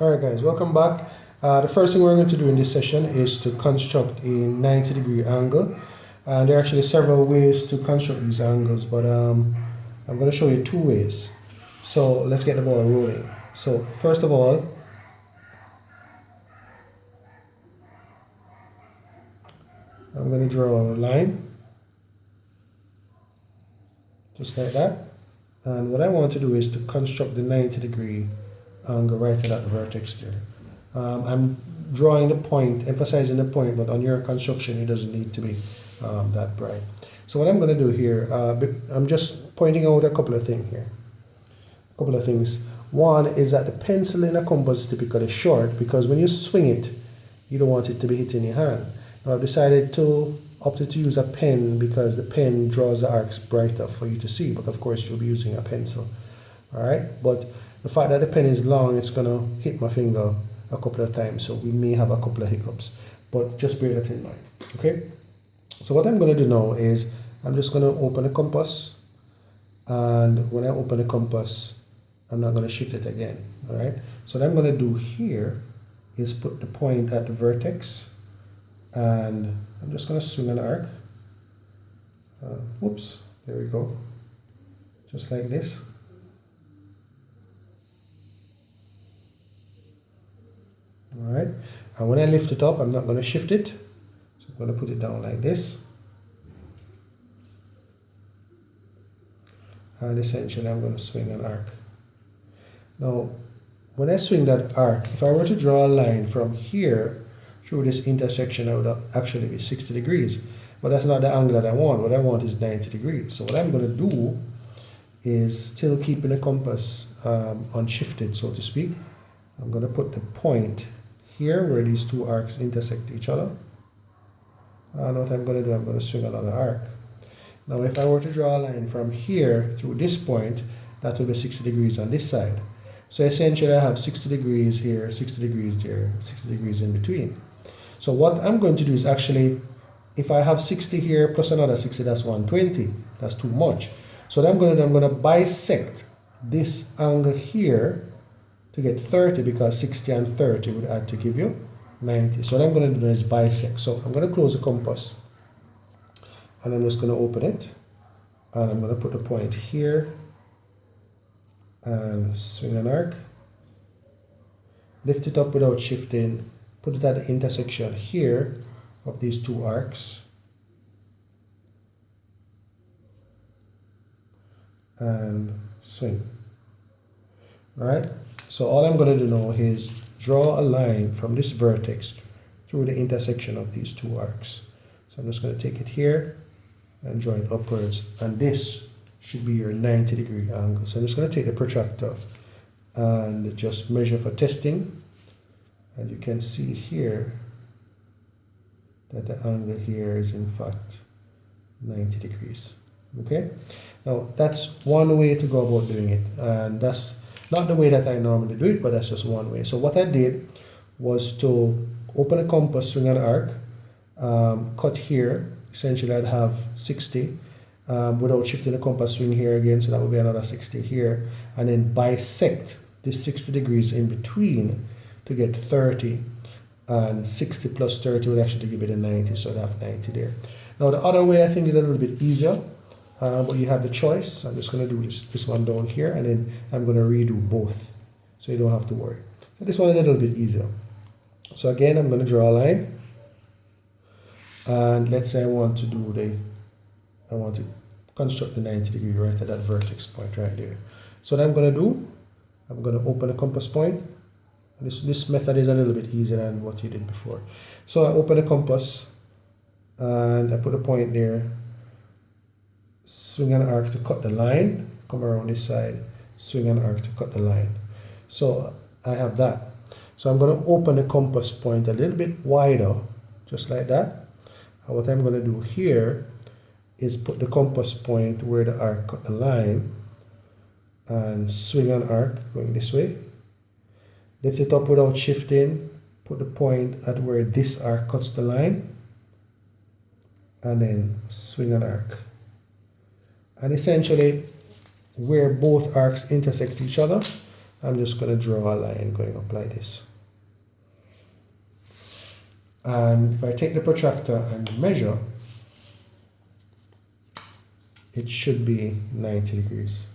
Alright guys, welcome back. The first thing we're going to do in this session is to construct a 90-degree angle. And there are actually several ways to construct these angles, but I'm going to show you two ways. So let's get the ball rolling. So first of all, I'm going to draw a line, just like that. And what I want to do is to construct the 90-degree angle right at that vertex there. I'm drawing the point, emphasizing the point, but on your construction it doesn't need to be that bright. So what I'm going to do here, I'm just pointing out a couple of things here. A couple of things. One is that the pencil in a compass is typically short because when you swing it, you don't want it to be hitting your hand. Now I've decided to opted to use a pen because the pen draws the arcs brighter for you to see, but of course you'll be using a pencil. Alright, but the fact that the pen is long, it's going to hit my finger a couple of times, so we may have a couple of hiccups, but just bear that in mind. Okay, so what I'm going to do now is I'm just going to open the compass, and when I open the compass I'm not going to shift it again. Alright, so what I'm going to do here is put the point at the vertex, and I'm just going to swing an arc. Whoops, there we go, just like this. Alright, and when I lift it up, I'm not going to shift it, so I'm going to put it down like this, and essentially I'm going to swing an arc. Now when I swing that arc, if I were to draw a line from here through this intersection, I would actually be 60 degrees, but that's not the angle that I want. What I want is 90 degrees. So what I'm going to do is, still keeping the compass unshifted, so to speak, I'm going to put the point here where these two arcs intersect each other. And what I'm going to do, I'm going to swing another arc. Now if I were to draw a line from here through this point, that will be 60 degrees on this side. So essentially I have 60 degrees here, 60 degrees there, 60 degrees in between. So what I'm going to do is actually, if I have 60 here plus another 60, that's 120. That's too much. So what I'm going to do, I'm going to bisect this angle here to get 30, because 60 and 30 would add to give you 90. So what I'm going to do is bisect. So I'm going to close the compass, and I'm just going to open it, and I'm going to put the point here and swing an arc, lift it up without shifting, put it at the intersection here of these two arcs, and swing. Alright, so all I'm going to do now is draw a line from this vertex through the intersection of these two arcs. So I'm just going to take it here and draw it upwards, and this should be your 90-degree angle. So I'm just going to take the protractor and just measure for testing, and you can see here that the angle here is in fact 90 degrees. Okay, now that's one way to go about doing it, and that's not the way that I normally do it, but that's just one way. So what I did was to open a compass, swing an arc, cut here. Essentially I'd have 60 without shifting the compass, swing here again, so that would be another 60 here, and then bisect this 60 degrees in between to get 30, and 60 plus 30 would actually give it a 90, so I'd have 90 there. Now the other way I think is a little bit easier, but you have the choice. I'm just going to do this one down here, and then I'm going to redo both, so you don't have to worry. So this one is a little bit easier. So again, I'm going to draw a line, and let's say I want to construct the 90 degree right at that vertex point right there. So what I'm going to do, I'm going to open a compass point. This method is a little bit easier than what you did before. So I open a compass, and I put a point there, swing an arc to cut the line, come around this side, swing an arc to cut the line. So I have that. So I'm going to open the compass point a little bit wider, just like that. And what I'm going to do here is put the compass point where the arc cut the line, and swing an arc going this way. Lift it up without shifting, put the point at where this arc cuts the line, and then swing an arc. And essentially where both arcs intersect each other, I'm just going to draw a line going up like this. And if I take the protractor and measure, it should be 90 degrees,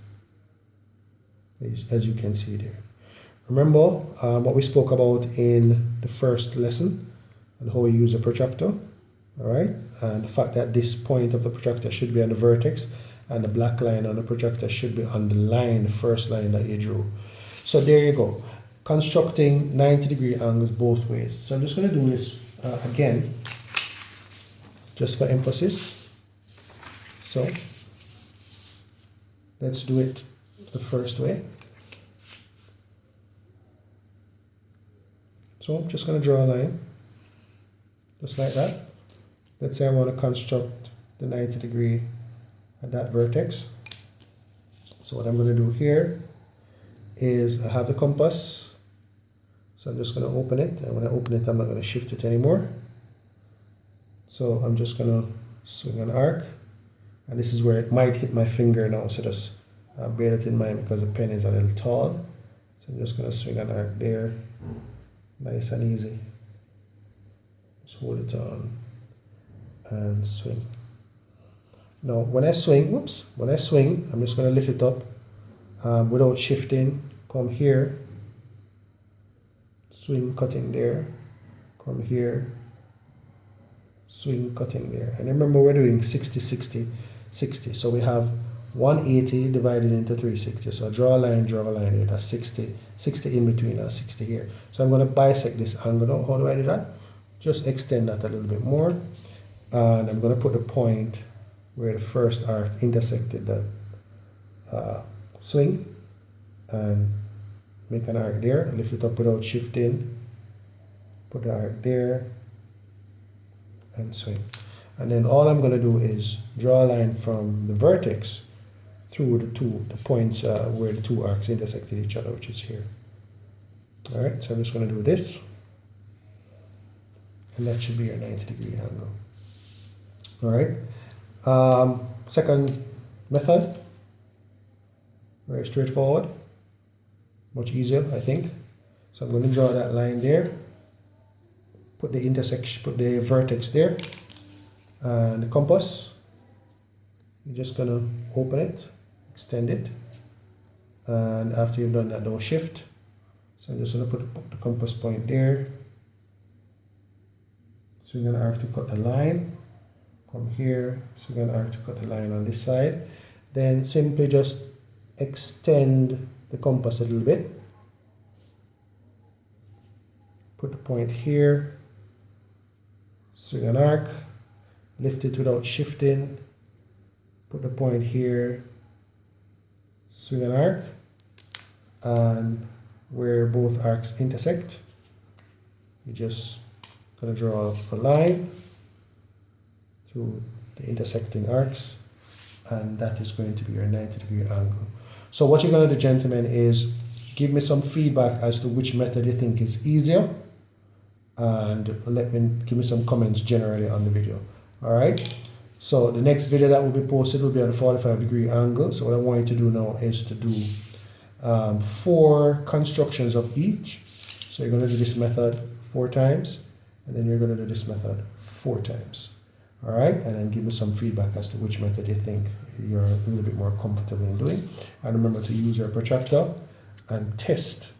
as you can see there. Remember what we spoke about in the first lesson and how we use a protractor, all right? And the fact that this point of the protractor should be on the vertex and the black line on the protractor should be on the line, the first line that you drew. So there you go, constructing 90-degree angles both ways. So I'm just going to do this again, just for emphasis. So let's do it the first way. So I'm just going to draw a line, just like that. Let's say I want to construct the 90-degree at that vertex. So what I'm going to do here is I have the compass. So I'm just going to open it. And when I open it, I'm not going to shift it anymore. So I'm just going to swing an arc. And this is where it might hit my finger now. So just bear that in mind because the pen is a little tall. So I'm just going to swing an arc there. Nice and easy. Just hold it on and swing. Now when I swing, when I swing, I'm just going to lift it up without shifting. Come here, swing, cutting there, come here, swing, cutting there. And remember we're doing 60, 60, 60. So we have 180 divided into 360. So draw a line here. That's 60, 60 in between and 60 here. So I'm going to bisect this angle now. How do I do that? Just extend that a little bit more. And I'm going to put the point where the first arc intersected that swing and make an arc there. Lift it up without shifting. Put the arc there and swing. And then all I'm going to do is draw a line from the vertex through the points where the two arcs intersected each other, which is here. All right, so I'm just going to do this, and that should be your 90-degree angle. All right. Second method, very straightforward, much easier, I think. So I'm going to draw that line there, put the intersection, put the vertex there, and the compass. You're just going to open it, extend it, and after you've done that, don't shift. So I'm just going to put the compass point there. Swing an arc to cut the line. Come here, swing an arc to cut the line on this side. Then simply just extend the compass a little bit. Put the point here. Swing an arc. Lift it without shifting. Put the point here. Swing an arc. And where both arcs intersect, you just gonna draw a line through the intersecting arcs, and that is going to be your 90-degree angle. So what you're gonna do, gentlemen, is give me some feedback as to which method you think is easier, and give me some comments generally on the video. All right. So the next video that will be posted will be at a 45-degree angle. So what I want you to do now is to do 4 constructions of each. So you're going to do this method 4 times, and then you're going to do this method 4 times. All right, and then give me some feedback as to which method you think you're a little bit more comfortable in doing. And remember to use your protractor and test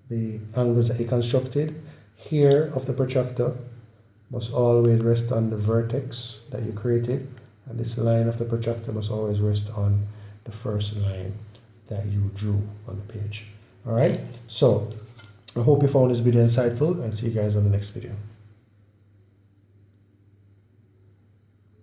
the angles that you constructed. Here of the protractor must always rest on the vertex that you created, and this line of the protractor must always rest on the first line that you drew on the page. All right, so I hope you found this video insightful, and see you guys on the next video.